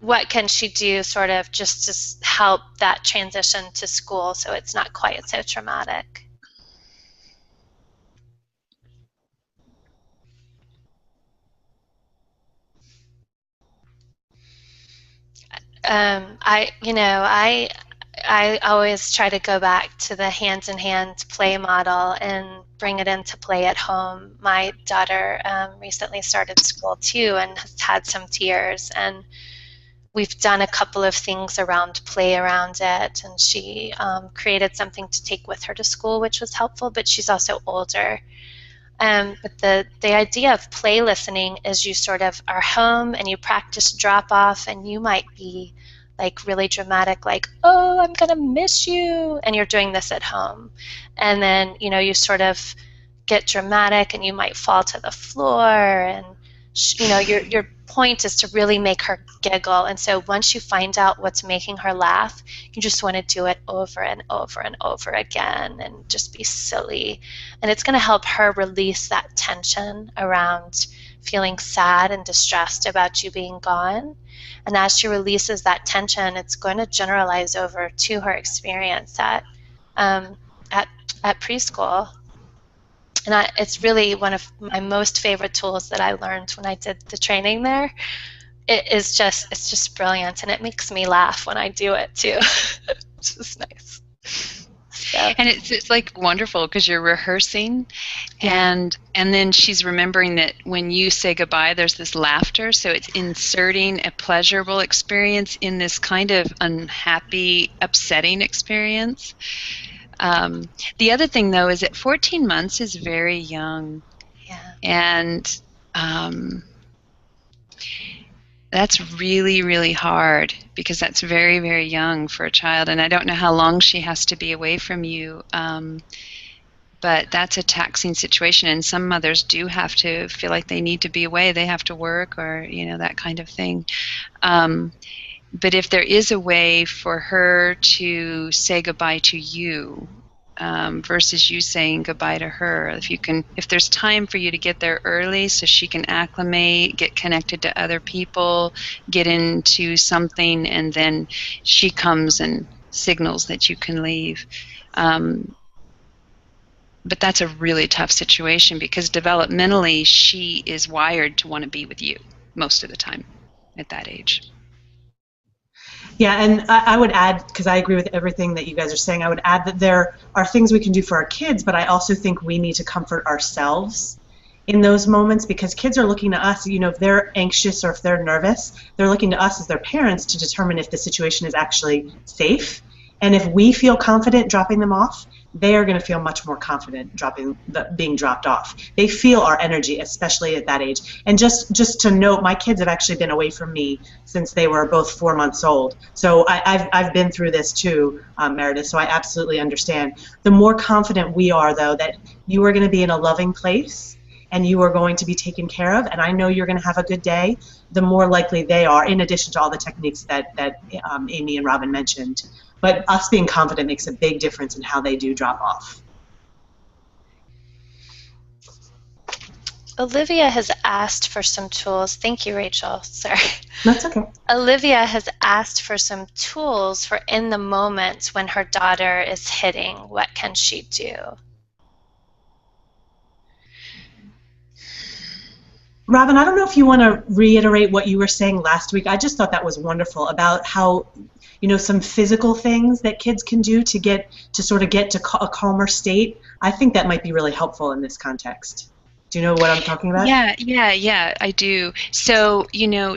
what can she do sort of just to help that transition to school so it's not quite so traumatic? I always try to go back to the hands-in-hand play model and bring it into play at home. My daughter recently started school too and has had some tears, and we've done a couple of things around play around it, and she created something to take with her to school, which was helpful, but she's also older. But the idea of play listening is you sort of are home and you practice drop off, and you might be like really dramatic, like, "Oh, I'm gonna miss you," and you're doing this at home, and then you sort of get dramatic and you might fall to the floor, and your point is to really make her giggle. And so once you find out what's making her laugh, you just want to do it over and over and over again and just be silly. And it's going to help her release that tension around feeling sad and distressed about you being gone. And as she releases that tension, it's going to generalize over to her experience at preschool. And it's really one of my most favorite tools that I learned when I did the training there. It's just brilliant, and it makes me laugh when I do it too. It's just nice. So. And it's like wonderful because you're rehearsing, and then she's remembering that when you say goodbye, there's this laughter. So it's inserting a pleasurable experience in this kind of unhappy, upsetting experience. The other thing, though, is that 14 months is very young. Yeah. And that's really, really hard because that's very, very young for a child. And I don't know how long she has to be away from you, but that's a taxing situation. And some mothers do have to feel like they need to be away. They have to work or, that kind of thing. But if there is a way for her to say goodbye to you versus you saying goodbye to her, if there's time for you to get there early so she can acclimate, get connected to other people, get into something, and then she comes and signals that you can leave. But that's a really tough situation because developmentally she is wired to want to be with you most of the time at that age. Yeah, and I would add, because I agree with everything that you guys are saying, I would add that there are things we can do for our kids, but I also think we need to comfort ourselves in those moments because kids are looking to us, if they're anxious or if they're nervous, they're looking to us as their parents to determine if the situation is actually safe. And if we feel confident dropping them off, they are going to feel much more confident being dropped off. They feel our energy, especially at that age. And just to note, my kids have actually been away from me since they were both 4 months old. So I've been through this too, Meredith, so I absolutely understand. The more confident we are, though, that you are going to be in a loving place and you are going to be taken care of, and I know you're going to have a good day, the more likely they are, in addition to all the techniques that Amy and Robbyn mentioned. But us being confident makes a big difference in how they do drop off. Olivia has asked for some tools. Thank you, Rachel. Sorry. That's okay. Olivia has asked for some tools for in the moment when her daughter is hitting. What can she do? Robbyn, I don't know if you want to reiterate what you were saying last week. I just thought that was wonderful about how, some physical things that kids can do to sort of get to a calmer state. I think that might be really helpful in this context. Do you know what I'm talking about? Yeah, I do. So,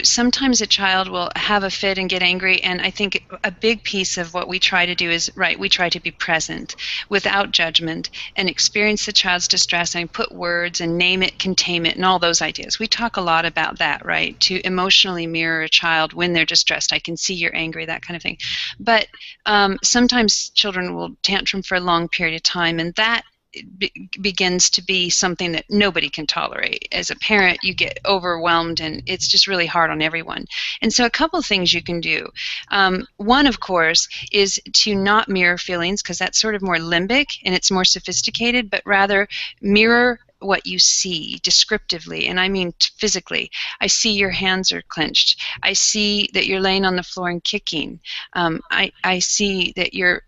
sometimes a child will have a fit and get angry, and I think a big piece of what we try to do is, we try to be present without judgment and experience the child's distress and put words and name it, contain it, and all those ideas. We talk a lot about that, right? To emotionally mirror a child when they're distressed. I can see you're angry, that kind of thing. But sometimes children will tantrum for a long period of time, and that begins to be something that nobody can tolerate. As a parent, you get overwhelmed, and it's just really hard on everyone. And so a couple of things you can do. One, of course, is to not mirror feelings, because that's sort of more limbic and it's more sophisticated, but rather mirror what you see descriptively, and I mean physically. I see your hands are clenched. I see that you're laying on the floor and kicking. I see that your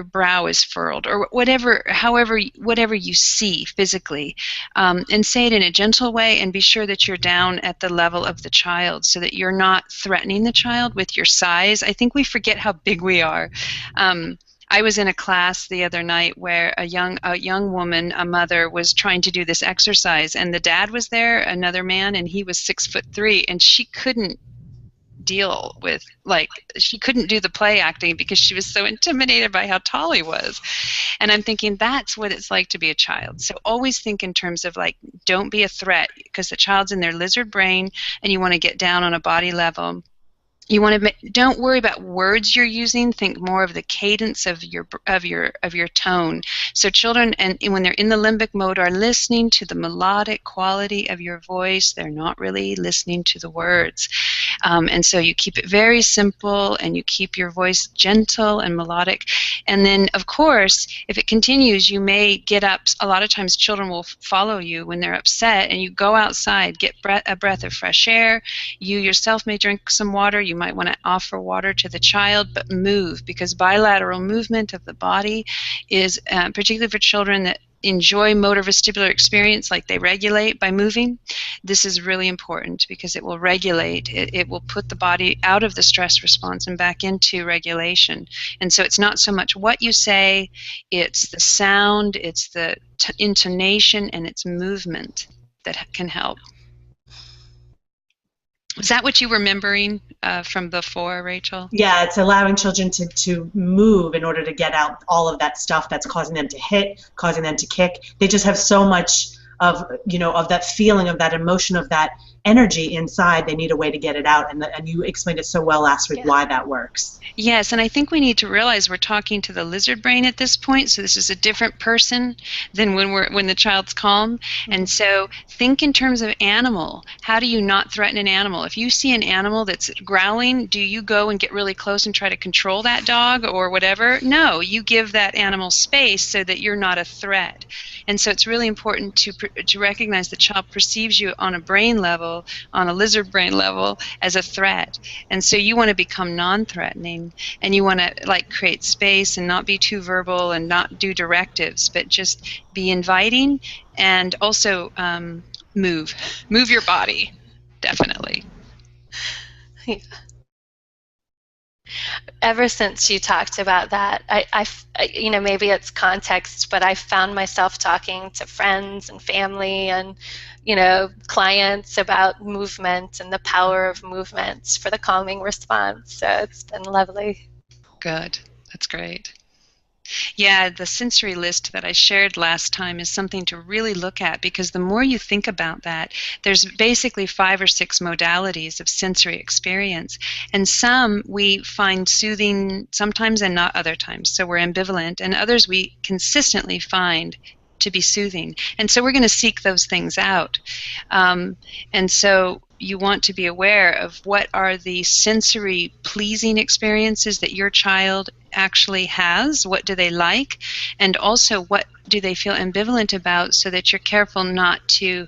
brow is furrowed, or whatever you see physically, and say it in a gentle way, and be sure that you're down at the level of the child so that you're not threatening the child with your size. I think we forget how big we are. I was in a class the other night where a young woman, a mother, was trying to do this exercise, and the dad was there, another man, and he was 6'3", and she couldn't deal with, she couldn't do the play acting because she was so intimidated by how tall he was. And I'm thinking, that's what it's like to be a child. So always think in terms of, don't be a threat, because the child's in their lizard brain, and you want to get down on a body level. You want to don't worry about words you're using. Think more of the cadence of your tone. So children, and when they're in the limbic mode, are listening to the melodic quality of your voice. They're not really listening to the words. And so you keep it very simple, and you keep your voice gentle and melodic. And then, of course, if it continues, you may get up. A lot of times children will follow you when they're upset, and you go outside, get a breath of fresh air. You yourself may drink some water. You might want to offer water to the child, but move, because bilateral movement of the body is, particularly for children that enjoy motor vestibular experience, like they regulate by moving, this is really important, because it will regulate, it will put the body out of the stress response and back into regulation. And so it's not so much what you say, it's the sound, it's the intonation, and it's movement that can help. Is that what you were remembering from before, Rachel? Yeah, it's allowing children to move in order to get out all of that stuff that's causing them to hit, causing them to kick. They just have so much of that feeling, of that emotion, of that energy inside. They need a way to get it out, and you explained it so well last week, why that works. Yes, and I think we need to realize we're talking to the lizard brain at this point, so this is a different person than when the child's calm. And so think in terms of animal. How do you not threaten an animal? If you see an animal that's growling, do you go and get really close and try to control that dog or whatever? No, you give that animal space so that you're not a threat. And so it's really important to recognize the child perceives you on a brain level, on a lizard brain level, as a threat. And so you want to become non-threatening, and you want to create space and not be too verbal and not do directives, but just be inviting, and also move your body, definitely. Yeah. Ever since you talked about that, I maybe it's context, but I found myself talking to friends and family and, clients about movement and the power of movement for the calming response. So it's been lovely. Good. That's great. Yeah, the sensory list that I shared last time is something to really look at, because the more you think about that, there's basically 5 or 6 modalities of sensory experience, and some we find soothing sometimes and not other times, so we're ambivalent, and others we consistently find to be soothing. And so we're going to seek those things out. And so you want to be aware of what are the sensory pleasing experiences that your child actually has, what do they like, and also what do they feel ambivalent about, so that you're careful not to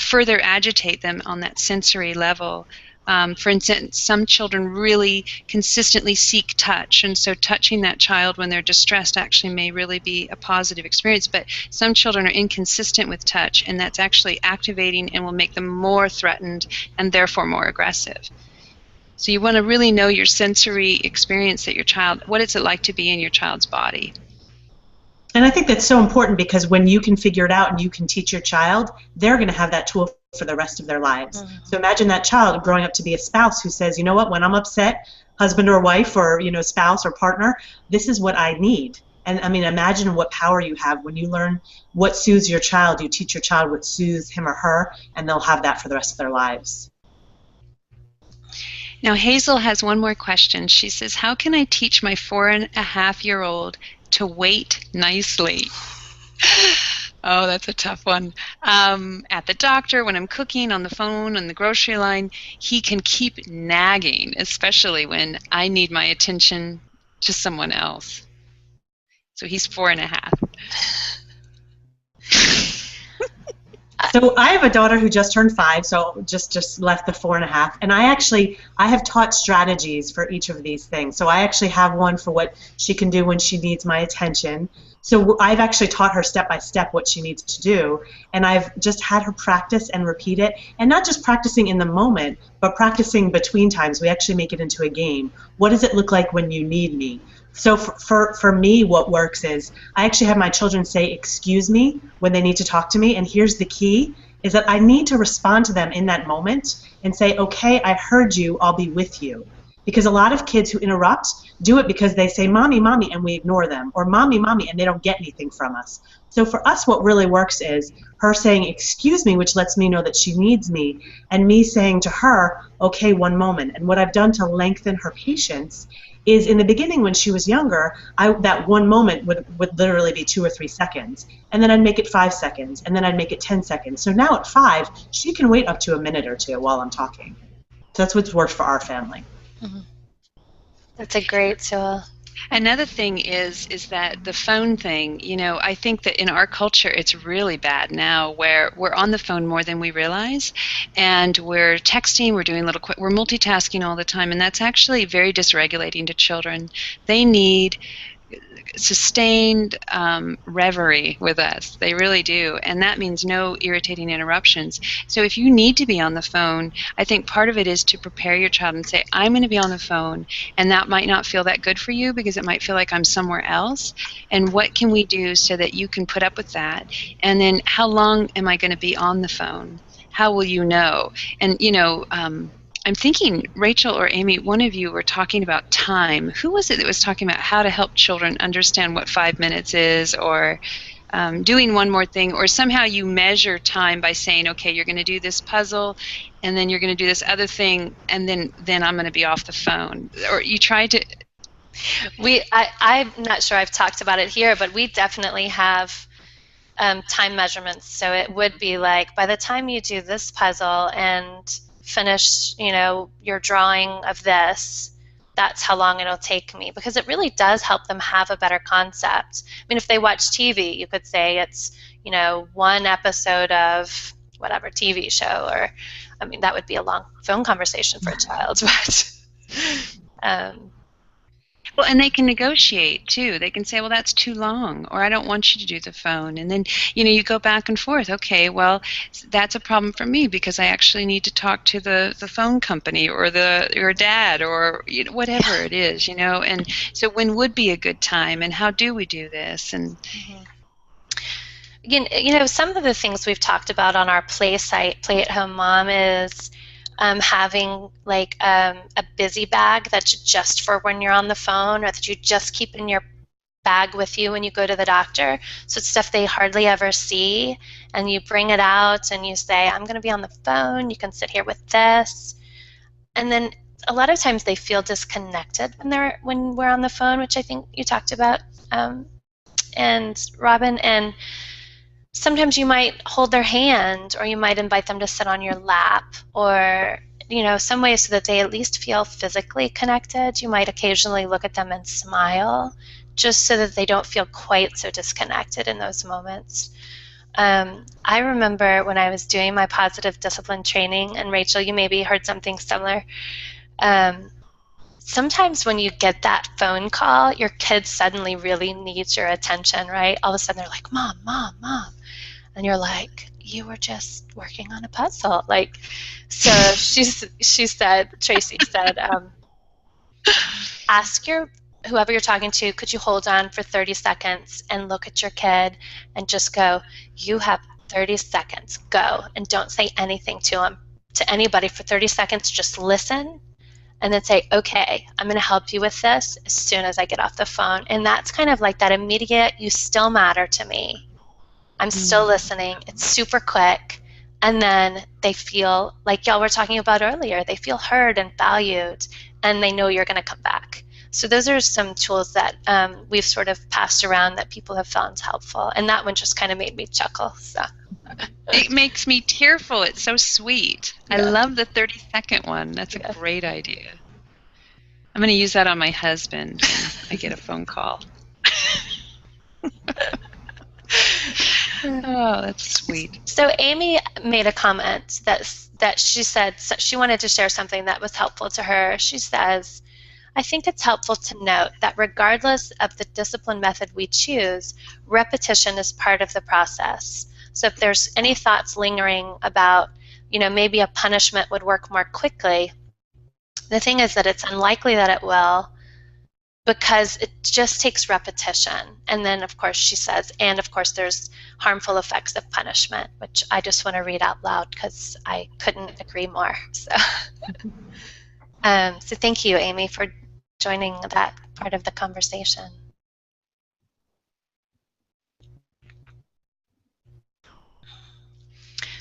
further agitate them on that sensory level. For instance, some children really consistently seek touch, and so touching that child when they're distressed actually may really be a positive experience, but some children are inconsistent with touch, and that's actually activating and will make them more threatened and therefore more aggressive. So you want to really know your sensory experience that your child, what is it like to be in your child's body? And I think that's so important, because when you can figure it out and you can teach your child, they're going to have that tool for the rest of their lives. Mm-hmm. So imagine that child growing up to be a spouse who says, you know what, when I'm upset, husband or wife or, spouse or partner, this is what I need. And I mean, imagine what power you have when you learn what soothes your child. You teach your child what soothes him or her, and they'll have that for the rest of their lives. Now, Hazel has one more question. She says, how can I teach my 4.5-year-old to wait nicely? Oh, that's a tough one. At the doctor, when I'm cooking, on the phone, on the grocery line, he can keep nagging, especially when I need my attention to someone else. So he's 4.5. So I have a daughter who just turned 5, so just left the 4.5, and I have taught strategies for each of these things. So I actually have one for what she can do when she needs my attention. So I've actually taught her step by step what she needs to do, and I've just had her practice and repeat it, and not just practicing in the moment, but practicing between times. We actually make it into a game. What does it look like when you need me? So for me, what works is I actually have my children say, excuse me, when they need to talk to me, and here's the key, is that I need to respond to them in that moment and say, okay, I heard you, I'll be with you. Because a lot of kids who interrupt do it because they say, mommy, mommy, and we ignore them, or mommy, mommy, and they don't get anything from us. So for us, what really works is her saying, excuse me, which lets me know that she needs me, and me saying to her, okay, one moment. And what I've done to lengthen her patience is, in the beginning when she was younger, that one moment would literally be 2 or 3 seconds. And then I'd make it 5 seconds, and then I'd make it 10 seconds. So now at 5, she can wait up to a minute or 2 while I'm talking. So that's what's worked for our family. Mm-hmm. That's a great tool. Another thing is that the phone thing, I think that in our culture it's really bad now, where we're on the phone more than we realize, and we're texting, we're multitasking all the time, and that's actually very dysregulating to children. They need sustained reverie with us. They really do, and that means no irritating interruptions. So if you need to be on the phone, I think part of it is to prepare your child and say, I'm going to be on the phone, and that might not feel that good for you because it might feel like I'm somewhere else, and what can we do so that you can put up with that? And then how long am I going to be on the phone? How will you know? And I'm thinking, Rachel or Amy, one of you were talking about time. Who was it that was talking about how to help children understand what 5 minutes is, or doing one more thing, or somehow you measure time by saying, okay, you're going to do this puzzle, and then you're going to do this other thing, and then I'm going to be off the phone. Or you try to... I'm not sure I've talked about it here, but we definitely have time measurements. So it would be like, by the time you do this puzzle and finish, your drawing of this, that's how long it'll take me, because it really does help them have a better concept. I mean, if they watch TV, you could say it's, one episode of whatever TV show, or, I mean, that would be a long phone conversation for a child, but well, and they can negotiate too. They can say, well, that's too long, or I don't want you to do the phone. And then, you go back and forth. Okay, well, that's a problem for me because I actually need to talk to the phone company or your dad or whatever it is, And so when would be a good time, and how do we do this? And some of the things we've talked about on our play site, Play at Home Mom, is having like a busy bag that's just for when you're on the phone, or that you just keep in your bag with you when you go to the doctor. So it's stuff they hardly ever see, and you bring it out and you say, I'm going to be on the phone, you can sit here with this. And then a lot of times they feel disconnected when we're on the phone, which I think you talked about, and Robbyn, and sometimes you might hold their hand, or you might invite them to sit on your lap, or some ways so that they at least feel physically connected. You might occasionally look at them and smile, just so that they don't feel quite so disconnected in those moments. I remember when I was doing my positive discipline training, and Rachel, you maybe heard something similar. Um, Sometimes when you get that phone call, your kid suddenly really needs your attention, right? All of a sudden they're like, Mom, Mom, Mom. And you're like, you were just working on a puzzle. Like, so Tracy said, ask whoever you're talking to, could you hold on for 30 seconds and look at your kid and just go, you have 30 seconds, go. And don't say anything to anybody for 30 seconds, just listen. And then say, okay, I'm going to help you with this as soon as I get off the phone. And that's kind of like that immediate, you still matter to me. I'm still listening. It's super quick. And then they feel, like y'all were talking about earlier, they feel heard and valued, and they know you're going to come back. So those are some tools that we've sort of passed around that people have found helpful. And that one just kind of made me chuckle. So. It makes me tearful. It's so sweet. Yeah. I love the 30-second one. That's a great idea. I'm going to use that on my husband when I get a phone call. Oh, that's sweet. So Amy made a comment that she said she wanted to share something that was helpful to her. She says, I think it's helpful to note that regardless of the discipline method we choose, repetition is part of the process. So if there's any thoughts lingering about, maybe a punishment would work more quickly, the thing is that it's unlikely that it will, because it just takes repetition. And then, of course, she says, and of course there's harmful effects of punishment, which I just want to read out loud because I couldn't agree more. So, so thank you, Amy, for joining that part of the conversation.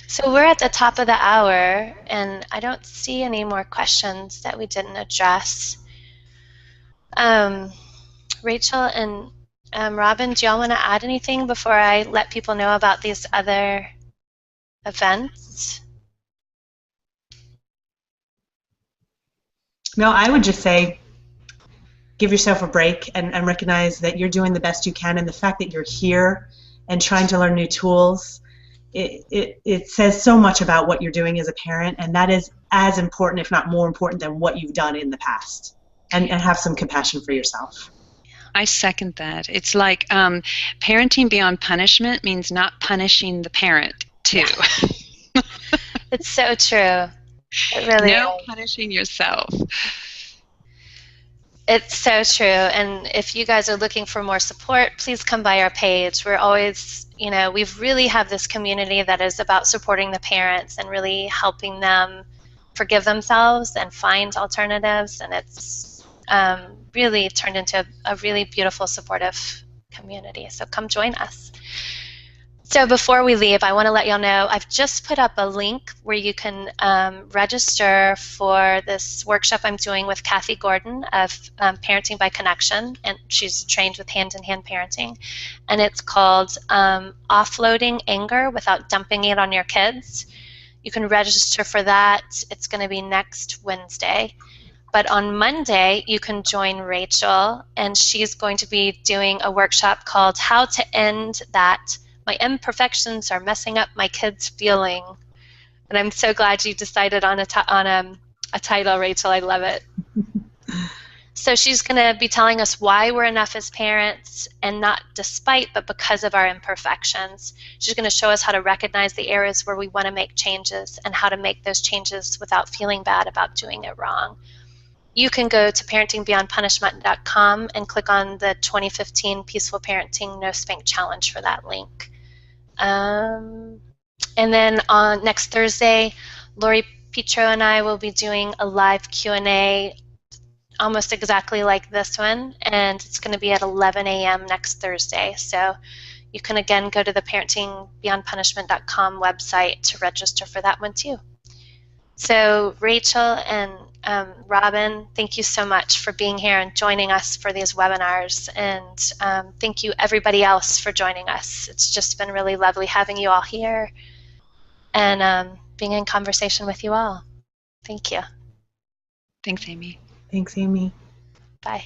So we're at the top of the hour, and I don't see any more questions that we didn't address. Rachel and Robbyn, do y'all want to add anything before I let people know about these other events? No, I would just say give yourself a break and recognize that you're doing the best you can, and the fact that you're here and trying to learn new tools, it says so much about what you're doing as a parent, and that is as important, if not more important, than what you've done in the past. And have some compassion for yourself. I second that. It's like parenting beyond punishment means not punishing the parent, too. Yeah. It's so true. It really no is. Punishing yourself. It's so true. And if you guys are looking for more support, please come by our page. We're always, we really have this community that is about supporting the parents and really helping them forgive themselves and find alternatives. And it's really turned into a really beautiful, supportive community. So come join us. So before we leave, I want to let y'all know I've just put up a link where you can register for this workshop I'm doing with Kathy Gordon of Parenting by Connection, and she's trained with hand-in-hand parenting, and it's called Offloading Anger Without Dumping It on Your Kids. You can register for that. It's going to be next Wednesday. But on Monday, you can join Rachel, and she's going to be doing a workshop called How to End That My Imperfections Are Messing Up My Kids' Feeling. And I'm so glad you decided on a title, Rachel. I love it. So she's going to be telling us why we're enough as parents, and not despite, but because of our imperfections. She's going to show us how to recognize the areas where we want to make changes and how to make those changes without feeling bad about doing it wrong. You can go to parentingbeyondpunishment.com and click on the 2015 Peaceful Parenting No Spank Challenge for that link. And then on next Thursday, Lori Petro and I will be doing a live Q&A almost exactly like this one, and it's going to be at 11 a.m. next Thursday. So you can again go to the parentingbeyondpunishment.com website to register for that one too. So Rachel and Robbyn, thank you so much for being here and joining us for these webinars, and thank you everybody else for joining us. It's just been really lovely having you all here and being in conversation with you all. Thank you. Thanks, Amy. Thanks, Amy. Bye.